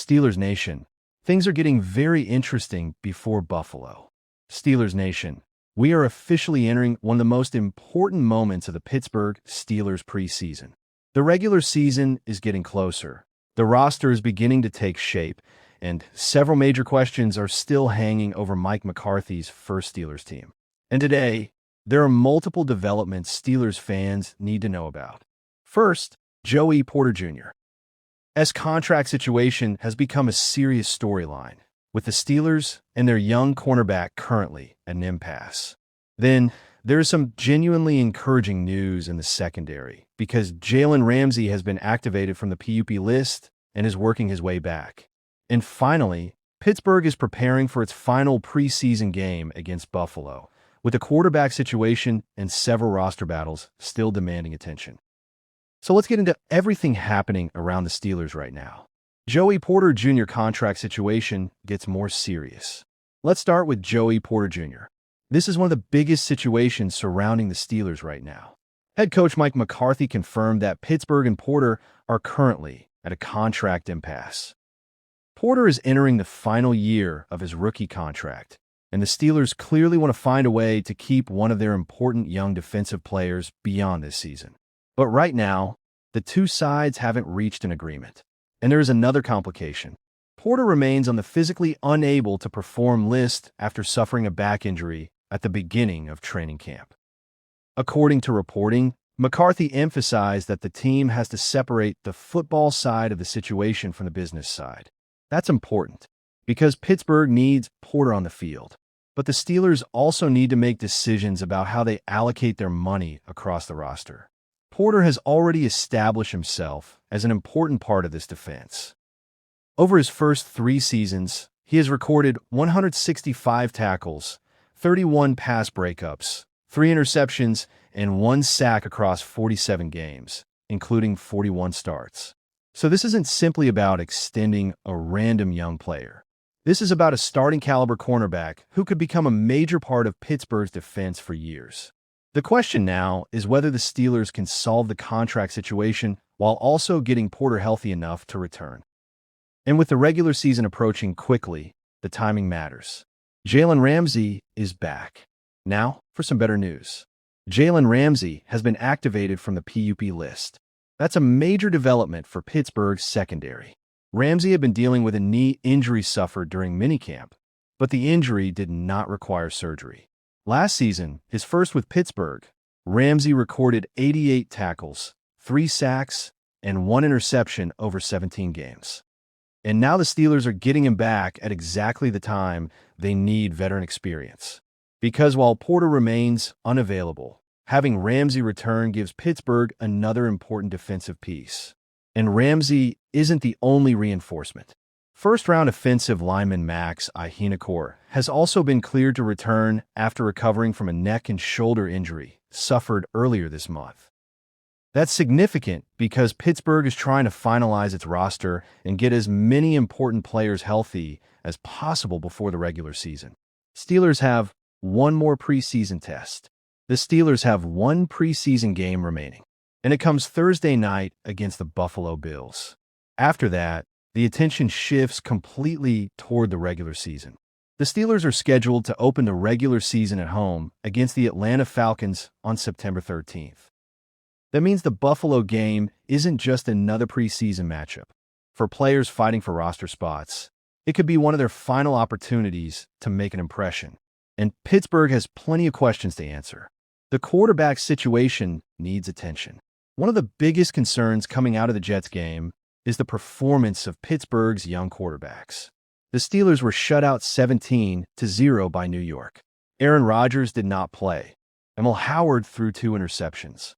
Steelers Nation, things are getting very interesting before Buffalo. Steelers Nation, we are officially entering one of the most important moments of the Pittsburgh Steelers preseason. The regular season is getting closer. The roster is beginning to take shape, and several major questions are still hanging over Mike McCarthy's first Steelers team. And today, there are multiple developments Steelers fans need to know about. First, Joey Porter Jr. S contract situation has become a serious storyline, with the Steelers and their young cornerback currently at an impasse. Then, there is some genuinely encouraging news in the secondary, because Jalen Ramsey has been activated from the PUP list and is working his way back. And finally, Pittsburgh is preparing for its final preseason game against Buffalo, with the quarterback situation and several roster battles still demanding attention. So let's get into everything happening around the Steelers right now. Joey Porter Jr. contract situation gets more serious. Let's start with Joey Porter Jr. This is one of the biggest situations surrounding the Steelers right now. Head coach Mike McCarthy confirmed that Pittsburgh and Porter are currently at a contract impasse. Porter is entering the final year of his rookie contract, and the Steelers clearly want to find a way to keep one of their important young defensive players beyond this season. But right now, the two sides haven't reached an agreement. And there is another complication. Porter remains on the physically unable to perform list after suffering a back injury at the beginning of training camp. According to reporting, McCarthy emphasized that the team has to separate the football side of the situation from the business side. That's important, because Pittsburgh needs Porter on the field. But the Steelers also need to make decisions about how they allocate their money across the roster. Porter has already established himself as an important part of this defense. Over his first 3 seasons, he has recorded 165 tackles, 31 pass breakups, 3 interceptions, and 1 sack across 47 games, including 41 starts. So this isn't simply about extending a random young player. This is about a starting caliber cornerback who could become a major part of Pittsburgh's defense for years. The question now is whether the Steelers can solve the contract situation while also getting Porter healthy enough to return. And with the regular season approaching quickly, the timing matters. Jalen Ramsey is back. Now, for some better news. Jalen Ramsey has been activated from the PUP list. That's a major development for Pittsburgh's secondary. Ramsey had been dealing with a knee injury suffered during minicamp, but the injury did not require surgery. Last season, his first with Pittsburgh, Ramsey recorded 88 tackles, 3 sacks, and 1 interception over 17 games. And now the Steelers are getting him back at exactly the time they need veteran experience. Because while Porter remains unavailable, having Ramsey return gives Pittsburgh another important defensive piece. And Ramsey isn't the only reinforcement. First-round offensive lineman Max Iheanachor has also been cleared to return after recovering from a neck and shoulder injury suffered earlier this month. That's significant because Pittsburgh is trying to finalize its roster and get as many important players healthy as possible before the regular season. Steelers have one more preseason test. The Steelers have 1 preseason game remaining, and it comes Thursday night against the Buffalo Bills. After that, the attention shifts completely toward the regular season. The Steelers are scheduled to open the regular season at home against the Atlanta Falcons on September 13th. That means the Buffalo game isn't just another preseason matchup. For players fighting for roster spots, it could be one of their final opportunities to make an impression. And Pittsburgh has plenty of questions to answer. The quarterback situation needs attention. One of the biggest concerns coming out of the Jets game is the performance of Pittsburgh's young quarterbacks. The Steelers were shut out 17-0 by New York. Aaron Rodgers did not play. Emil Howard threw 2 interceptions.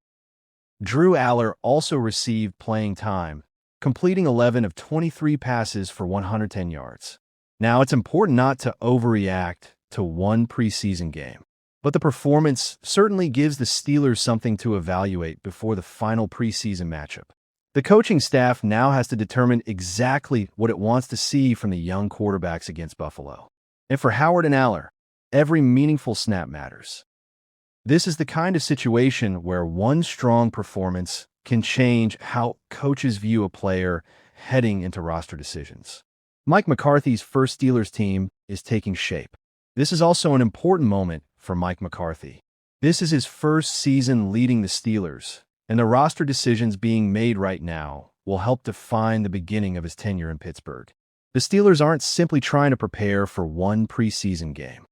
Drew Allar also received playing time, completing 11 of 23 passes for 110 yards. Now, it's important not to overreact to 1 preseason game, but the performance certainly gives the Steelers something to evaluate before the final preseason matchup. The coaching staff now has to determine exactly what it wants to see from the young quarterbacks against Buffalo. And for Howard and Allar, every meaningful snap matters. This is the kind of situation where one strong performance can change how coaches view a player heading into roster decisions. Mike McCarthy's first Steelers team is taking shape. This is also an important moment for Mike McCarthy. This is his first season leading the Steelers, and the roster decisions being made right now will help define the beginning of his tenure in Pittsburgh. The Steelers aren't simply trying to prepare for one preseason game.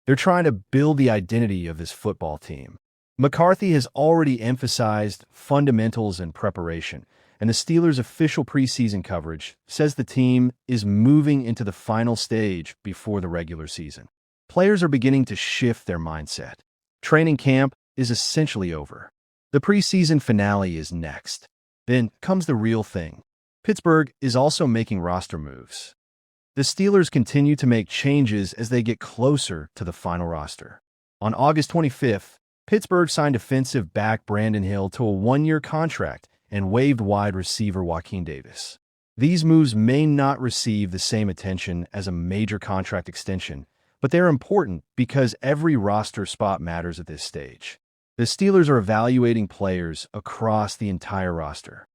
They're trying to build the identity of this football team. McCarthy has already emphasized fundamentals and preparation, and the Steelers' official preseason coverage says the team is moving into the final stage before the regular season. Players are beginning to shift their mindset. Training camp is essentially over. The preseason finale is next. Then comes the real thing. Pittsburgh is also making roster moves. The Steelers continue to make changes as they get closer to the final roster. On August 25th, Pittsburgh signed defensive back Brandon Hill to a one-year contract and waived wide receiver Joaquin Davis. These moves may not receive the same attention as a major contract extension, but they're important because every roster spot matters at this stage. The Steelers are evaluating players across the entire roster.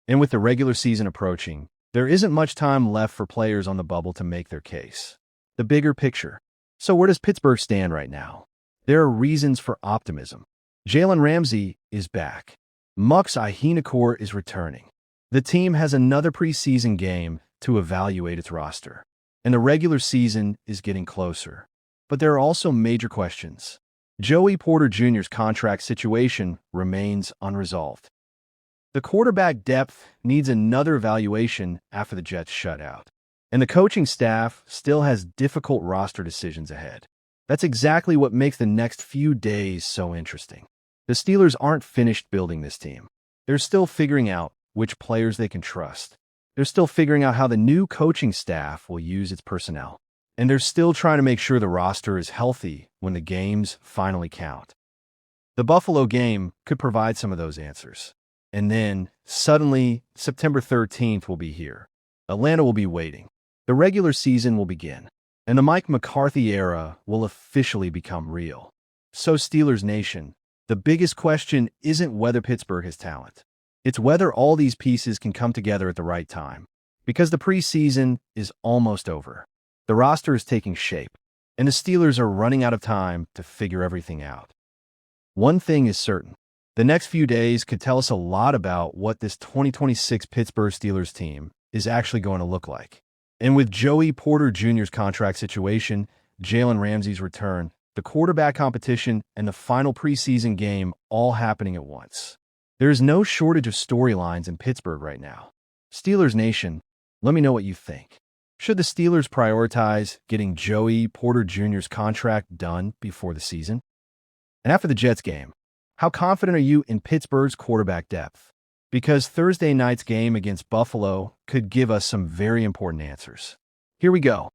And with the regular season approaching, there isn't much time left for players on the bubble to make their case. The bigger picture. So where does Pittsburgh stand right now? There are reasons for optimism. Jalen Ramsey is back. Muck's Iheanachor is returning. The team has another preseason game to evaluate its roster. And the regular season is getting closer. But there are also major questions. Joey Porter Jr.'s contract situation remains unresolved. The quarterback depth needs another evaluation after the Jets shutout. And the coaching staff still has difficult roster decisions ahead. That's exactly what makes the next few days so interesting. The Steelers aren't finished building this team. They're still figuring out which players they can trust. They're still figuring out how the new coaching staff will use its personnel. And they're still trying to make sure the roster is healthy when the games finally count. The Buffalo game could provide some of those answers. And then, suddenly, September 13th will be here. Atlanta will be waiting. The regular season will begin. And the Mike McCarthy era will officially become real. So Steelers Nation, the biggest question isn't whether Pittsburgh has talent. It's whether all these pieces can come together at the right time. Because the preseason is almost over. The roster is taking shape. And the Steelers are running out of time to figure everything out. One thing is certain. The next few days could tell us a lot about what this 2026 Pittsburgh Steelers team is actually going to look like. And with Joey Porter Jr.'s contract situation, Jalen Ramsey's return, the quarterback competition, and the final preseason game all happening at once, there is no shortage of storylines in Pittsburgh right now. Steelers Nation, let me know what you think. Should the Steelers prioritize getting Joey Porter Jr.'s contract done before the season? And after the Jets game, how confident are you in Pittsburgh's quarterback depth? Because Thursday night's game against Buffalo could give us some very important answers. Here we go.